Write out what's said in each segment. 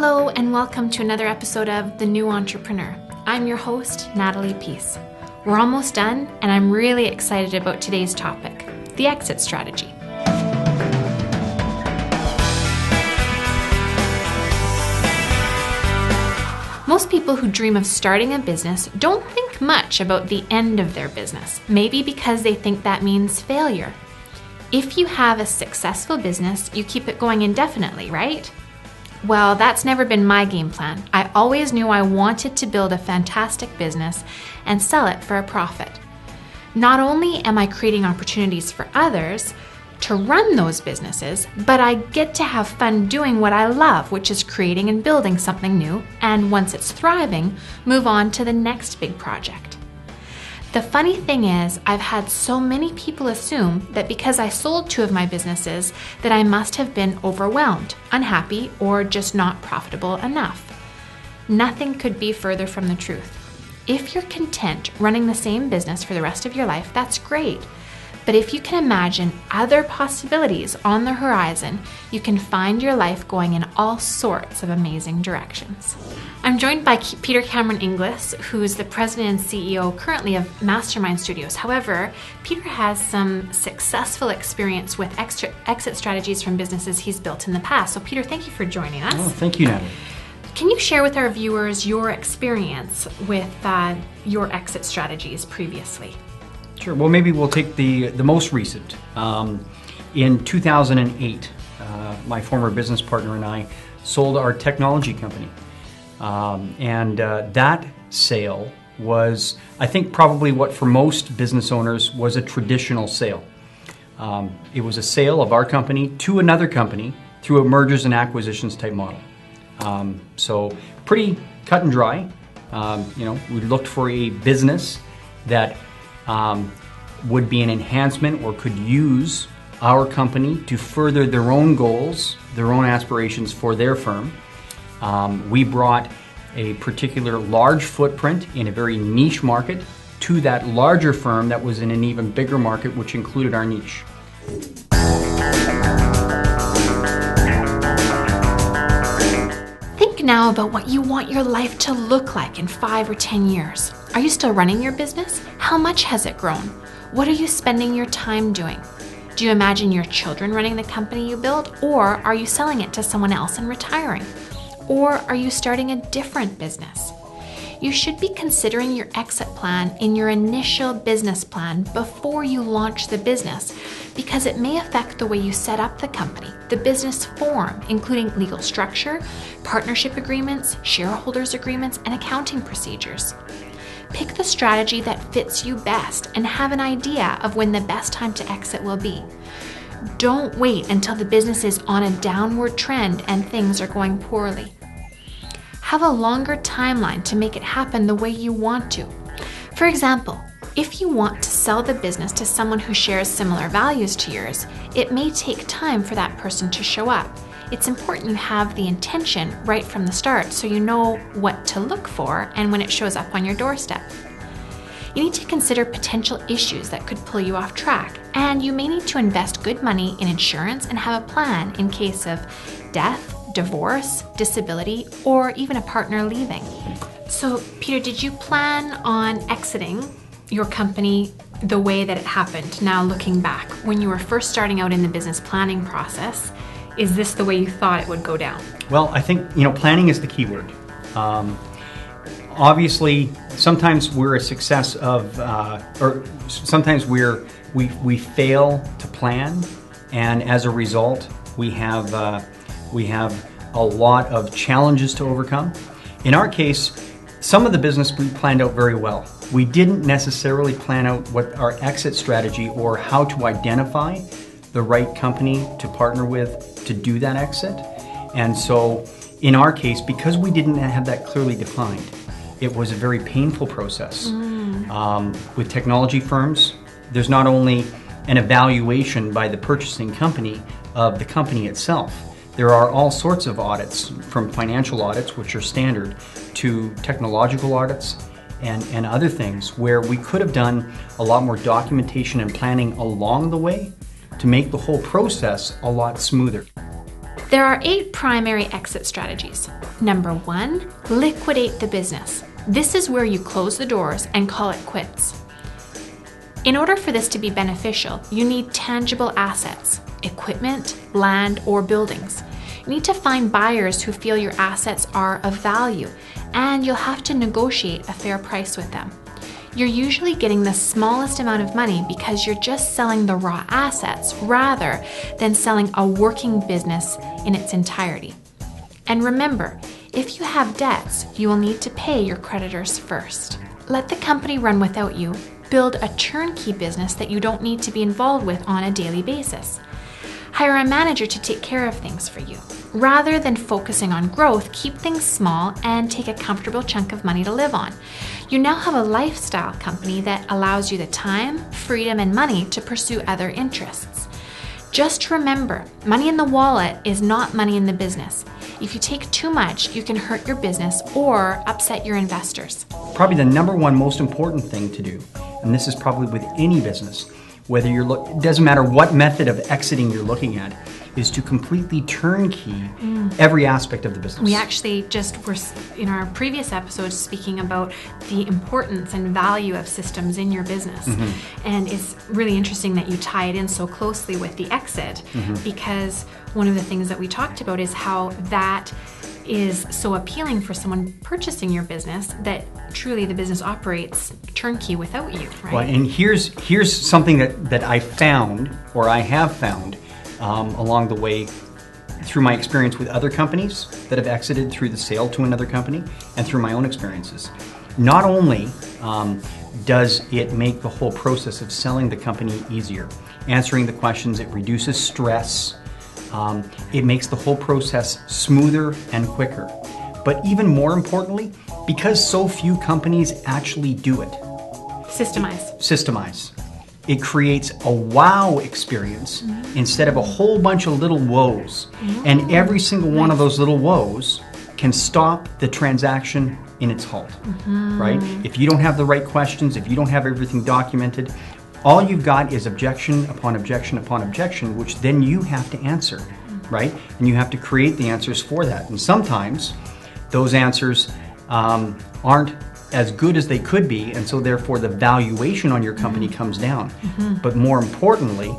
Hello and welcome to another episode of The New Entrepreneur. I'm your host, Natalie Peace. We're almost done and I'm really excited about today's topic, the exit strategy. Most people who dream of starting a business don't think much about the end of their business, maybe because they think that means failure. If you have a successful business, you keep it going indefinitely, right? Well, that's never been my game plan. I always knew I wanted to build a fantastic business and sell it for a profit. Not only am I creating opportunities for others to run those businesses, but I get to have fun doing what I love, which is creating and building something new, and once it's thriving, move on to the next big project. The funny thing is, I've had so many people assume that because I sold 2 of my businesses, that I must have been overwhelmed, unhappy, or just not profitable enough. Nothing could be further from the truth. If you're content running the same business for the rest of your life, that's great. But if you can imagine other possibilities on the horizon, you can find your life going in all sorts of amazing directions. I'm joined by Peter Cameron Inglis, who's the president and CEO currently of Mastermind Studios. However, Peter has some successful experience with exit strategies from businesses he's built in the past. So Peter, thank you for joining us. Oh, thank you, Natalie. Can you share with our viewers your experience with your exit strategies previously? Sure. Well, maybe we'll take the most recent. In 2008, my former business partner and I sold our technology company. That sale was, I think, probably what for most business owners was a traditional sale. It was a sale of our company to another company through a mergers and acquisitions type model. So pretty cut and dry. We looked for a business that would be an enhancement or could use our company to further their own goals, their own aspirations for their firm. We brought a particular large footprint in a very niche market to that larger firm that was in an even bigger market, which included our niche. Think now about what you want your life to look like in 5 or 10 years. Are you still running your business? How much has it grown? What are you spending your time doing? Do you imagine your children running the company you built, or are you selling it to someone else and retiring? Or are you starting a different business? You should be considering your exit plan in your initial business plan before you launch the business, because it may affect the way you set up the company, the business form, including legal structure, partnership agreements, shareholders agreements, and accounting procedures. Pick the strategy that fits you best and have an idea of when the best time to exit will be. Don't wait until the business is on a downward trend and things are going poorly. Have a longer timeline to make it happen the way you want to. For example, if you want to sell the business to someone who shares similar values to yours, it may take time for that person to show up. It's important you have the intention right from the start so you know what to look for and when it shows up on your doorstep. You need to consider potential issues that could pull you off track, and you may need to invest good money in insurance and have a plan in case of death, divorce, disability, or even a partner leaving. So, Peter, did you plan on exiting your company the way that it happened? Now, looking back, when you were first starting out in the business planning process, is this the way you thought it would go down? Well, I think, planning is the key word. Obviously, sometimes we're a success of, or sometimes we fail to plan, and as a result, we have a lot of challenges to overcome. In our case, some of the business we planned out very well. We didn't necessarily plan out what our exit strategy or how to identify the right company to partner with to do that exit. And so in our case, because we didn't have that clearly defined, it was a very painful process. With technology firms, there's not only an evaluation by the purchasing company of the company itself, there are all sorts of audits, from financial audits, which are standard, to technological audits and other things, where we could have done a lot more documentation and planning along the way to make the whole process a lot smoother. There are 8 primary exit strategies. Number 1, liquidate the business. This is where you close the doors and call it quits. In order for this to be beneficial, you need tangible assets, equipment, land, or buildings. You need to find buyers who feel your assets are of value, and you'll have to negotiate a fair price with them. You're usually getting the smallest amount of money because you're just selling the raw assets rather than selling a working business in its entirety. And remember, if you have debts, you will need to pay your creditors first. Let the company run without you. Build a turnkey business that you don't need to be involved with on a daily basis. Hire a manager to take care of things for you. Rather than focusing on growth, keep things small and take a comfortable chunk of money to live on. You now have a lifestyle company that allows you the time, freedom, and money to pursue other interests. Just remember, money in the wallet is not money in the business. If you take too much, you can hurt your business or upset your investors. Probably the number one most important thing to do, and this is probably with any business, whether it doesn't matter what method of exiting you're looking at, is to completely turnkey every aspect of the business. We actually just were, in our previous episode, speaking about the importance and value of systems in your business. And it's really interesting that you tie it in so closely with the exit, because one of the things that we talked about is how that is so appealing for someone purchasing your business that truly the business operates turnkey without you, right? Well, and here's something that I found, or I have found, along the way through my experience with other companies that have exited through the sale to another company and through my own experiences. Not only does it make the whole process of selling the company easier, answering the questions, it reduces stress, it makes the whole process smoother and quicker. But even more importantly, because so few companies actually do it. Systemize. It creates a wow experience instead of a whole bunch of little woes. And every single one of those little woes can stop the transaction in its halt, right? If you don't have the right questions, if you don't have everything documented, all you've got is objection upon objection upon objection, which then you have to answer, right? And you have to create the answers for that. And sometimes those answers aren't as good as they could be, and so therefore the valuation on your company comes down. But more importantly,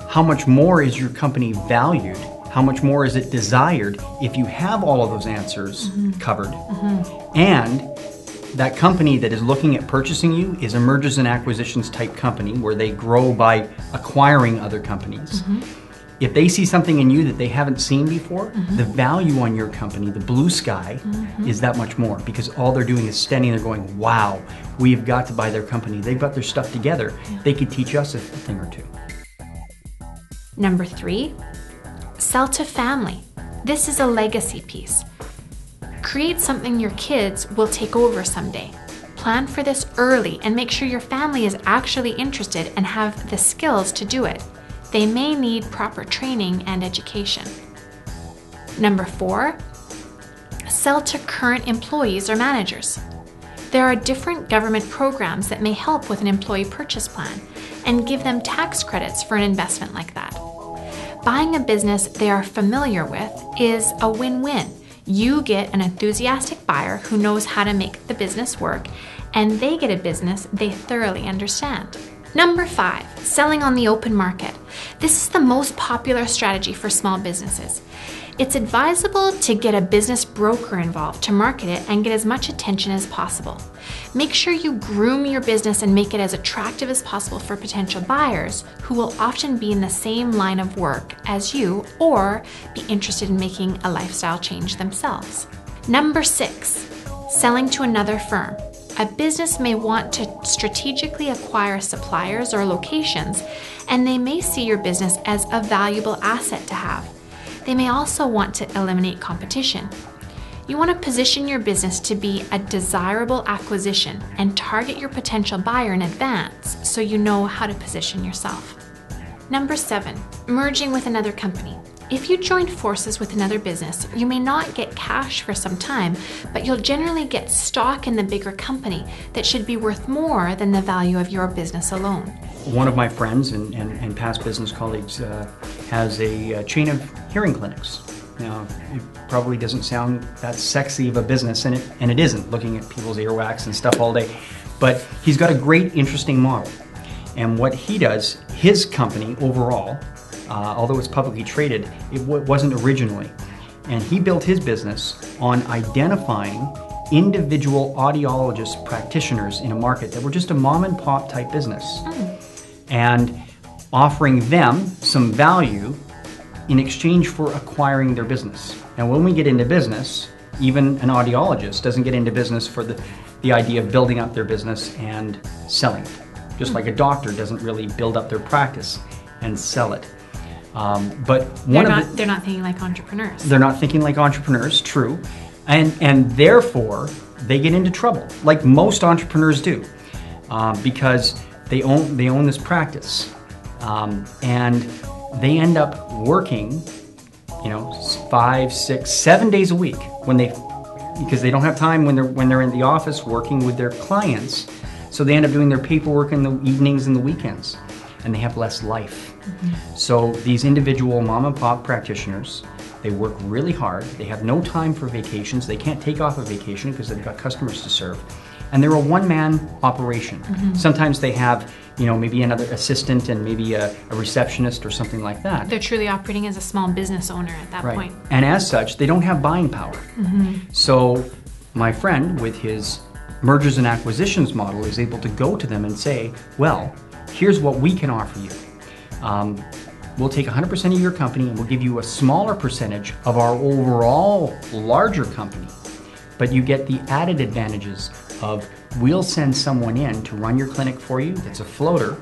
how much more is your company valued? How much more is it desired if you have all of those answers covered? And that company that is looking at purchasing you is a mergers and acquisitions type company where they grow by acquiring other companies. If they see something in you that they haven't seen before, the value on your company, the blue sky, is that much more, because all they're doing is standing there going, wow, we've got to buy their company. They've got their stuff together. They could teach us a thing or two. Number 3, sell to family. This is a legacy piece. Create something your kids will take over someday. Plan for this early and make sure your family is actually interested and have the skills to do it. They may need proper training and education. Number 4, sell to current employees or managers. There are different government programs that may help with an employee purchase plan and give them tax credits for an investment like that. Buying a business they are familiar with is a win-win. You get an enthusiastic buyer who knows how to make the business work, and they get a business they thoroughly understand. Number 5, selling on the open market. This is the most popular strategy for small businesses. It's advisable to get a business broker involved to market it and get as much attention as possible. Make sure you groom your business and make it as attractive as possible for potential buyers who will often be in the same line of work as you or be interested in making a lifestyle change themselves. Number 6, selling to another firm. A business may want to strategically acquire suppliers or locations, and they may see your business as a valuable asset to have. They may also want to eliminate competition. You want to position your business to be a desirable acquisition and target your potential buyer in advance so you know how to position yourself. Number 7, merging with another company. If you join forces with another business, you may not get cash for some time, but you'll generally get stock in the bigger company that should be worth more than the value of your business alone. One of my friends and past business colleagues has a chain of hearing clinics. Now, it probably doesn't sound that sexy of a business, and it isn't, looking at people's earwax and stuff all day. But he's got a great, interesting model. And what he does, his company overall, although it's publicly traded, it wasn't originally. And he built his business on identifying individual audiologist practitioners in a market that were just a mom and pop type business, and offering them some value in exchange for acquiring their business. Now, when we get into business, even an audiologist doesn't get into business for the idea of building up their business and selling it. Just like a doctor doesn't really build up their practice and sell it. But they're not thinking like entrepreneurs. They're not thinking like entrepreneurs, true. And therefore, they get into trouble, like most entrepreneurs do, because they own this practice. And they end up working, 5, 6, 7 days a week because they don't have time when they're in the office working with their clients. So they end up doing their paperwork in the evenings and the weekends, and they have less life. So these individual mom and pop practitioners, they work really hard. They have no time for vacations. They can't take off a vacation because they've got customers to serve. And they're a one-man operation. Sometimes they have, maybe another assistant and maybe a receptionist or something like that. They're truly operating as a small business owner at that point. And as such, they don't have buying power. So my friend, with his mergers and acquisitions model, is able to go to them and say, well, here's what we can offer you. We'll take 100% of your company and we'll give you a smaller percentage of our overall larger company. But you get the added advantages of, we'll send someone in to run your clinic for you that's a floater,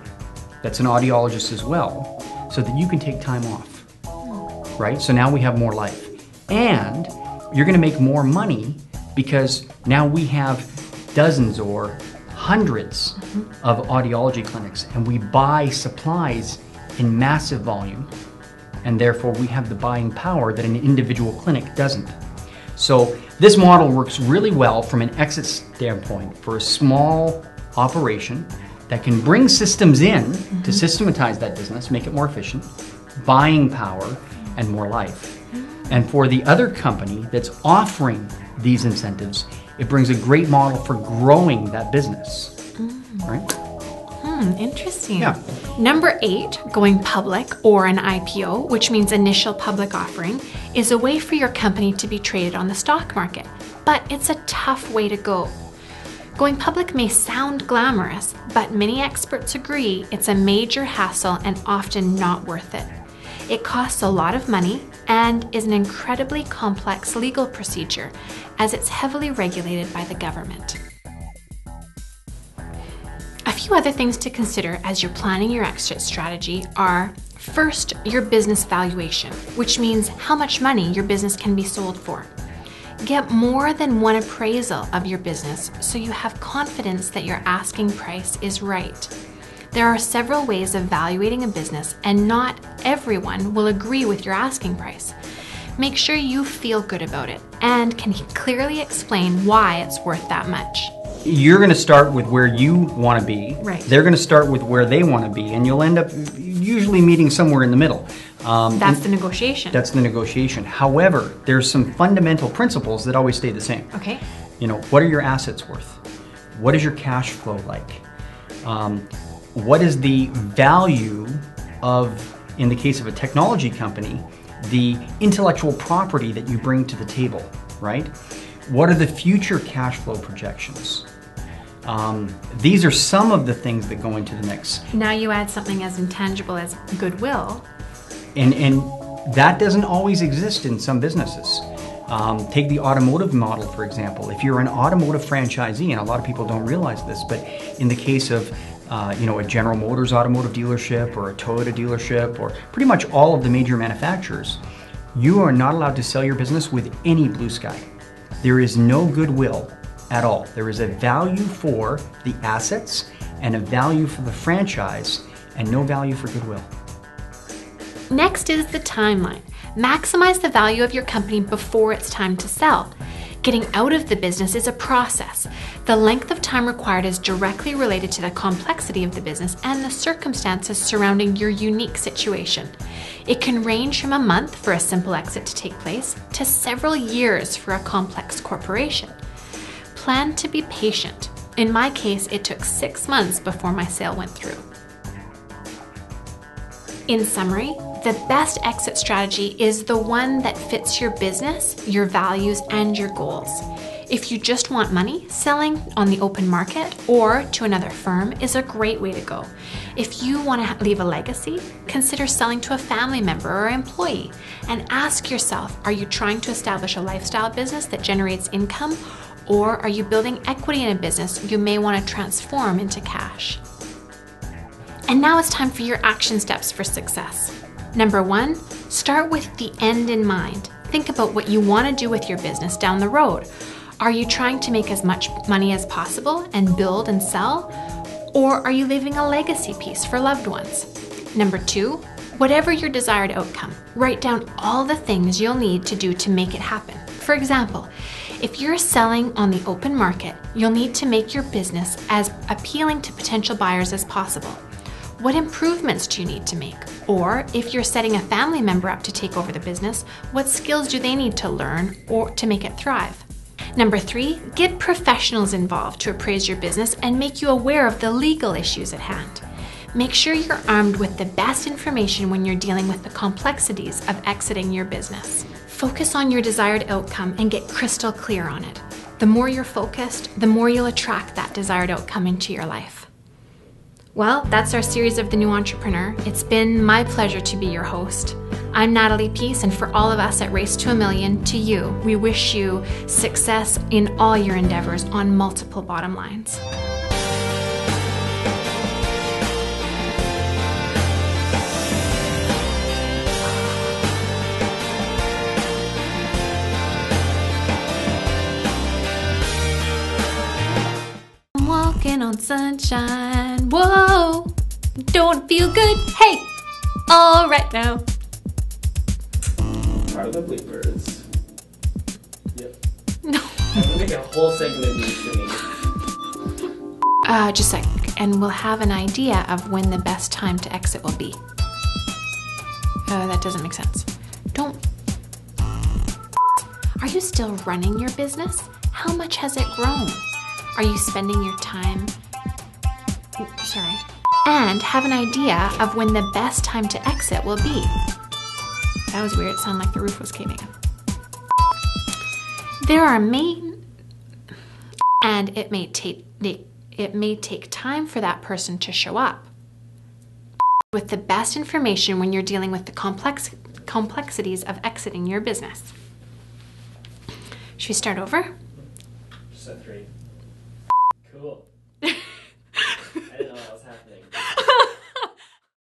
that's an audiologist as well, so that you can take time off, right? So now we have more life. And you're gonna make more money because now we have dozens or hundreds of audiology clinics, and we buy supplies in massive volume, and therefore we have the buying power that an individual clinic doesn't. So this model works really well from an exit standpoint for a small operation that can bring systems in to systematize that business, make it more efficient, buying power, and more life. And for the other company that's offering these incentives, it brings a great model for growing that business, right? Interesting. Yeah. Number 8, going public, or an IPO, which means initial public offering, is a way for your company to be traded on the stock market. But it's a tough way to go. Going public may sound glamorous, but many experts agree it's a major hassle and often not worth it. It costs a lot of money and is an incredibly complex legal procedure, as it's heavily regulated by the government. A few other things to consider as you're planning your exit strategy are, first, your business valuation, which means how much money your business can be sold for. Get more than one appraisal of your business so you have confidence that your asking price is right. There are several ways of valuating a business, and not everyone will agree with your asking price. Make sure you feel good about it and can clearly explain why it's worth that much. You're going to start with where you want to be. Right. They're going to start with where they want to be, and you'll end up usually meeting somewhere in the middle. That's the negotiation. That's the negotiation. However, there's some fundamental principles that always stay the same. Okay. What are your assets worth? What is your cash flow like? What is the value of, in the case of a technology company, the intellectual property that you bring to the table, right? What are the future cash flow projections? These are some of the things that go into the mix. Now you add something as intangible as goodwill. And that doesn't always exist in some businesses. Take the automotive model, for example. If you're an automotive franchisee, and a lot of people don't realize this, but in the case of a General Motors automotive dealership or a Toyota dealership or pretty much all of the major manufacturers, you are not allowed to sell your business with any blue sky. There is no goodwill at all. There is a value for the assets and a value for the franchise and no value for goodwill. Next is the timeline. Maximize the value of your company before it's time to sell. Getting out of the business is a process. The length of time required is directly related to the complexity of the business and the circumstances surrounding your unique situation. It can range from a month for a simple exit to take place to several years for a complex corporation. Plan to be patient. In my case, it took 6 months before my sale went through. In summary, the best exit strategy is the one that fits your business, your values, and your goals. If you just want money, selling on the open market or to another firm is a great way to go. If you want to leave a legacy, consider selling to a family member or employee and ask yourself, are you trying to establish a lifestyle business that generates income, or are you building equity in a business you may want to transform into cash? And now it's time for your action steps for success. Number 1, start with the end in mind. Think about what you want to do with your business down the road. Are you trying to make as much money as possible and build and sell? Or are you leaving a legacy piece for loved ones? Number 2, whatever your desired outcome, write down all the things you'll need to do to make it happen. For example, if you're selling on the open market, you'll need to make your business as appealing to potential buyers as possible. What improvements do you need to make? Or if you're setting a family member up to take over the business, what skills do they need to learn or to make it thrive? Number 3, get professionals involved to appraise your business and make you aware of the legal issues at hand. Make sure you're armed with the best information when you're dealing with the complexities of exiting your business. Focus on your desired outcome and get crystal clear on it. The more you're focused, the more you'll attract that desired outcome into your life. Well, that's our series of The New Entrepreneur. It's been my pleasure to be your host. I'm Natalie Peace, and for all of us at Race to a Million, to you, we wish you success in all your endeavors on multiple bottom lines. Walking on sunshine, whoa, don't feel good, hey, all right now. Part of the bleepers. Yep. No. I'm gonna make a whole segment of you singing. Just a sec, and we'll have an idea of when the best time to exit will be. That doesn't make sense. Are you still running your business? How much has it grown? Are you spending your time, and have an idea of when the best time to exit will be? That was weird, it sounded like the roof was caving in. There are and it may take time for that person to show up. With the best information when you're dealing with the complexities of exiting your business. Should we start over? Set 3. Cool.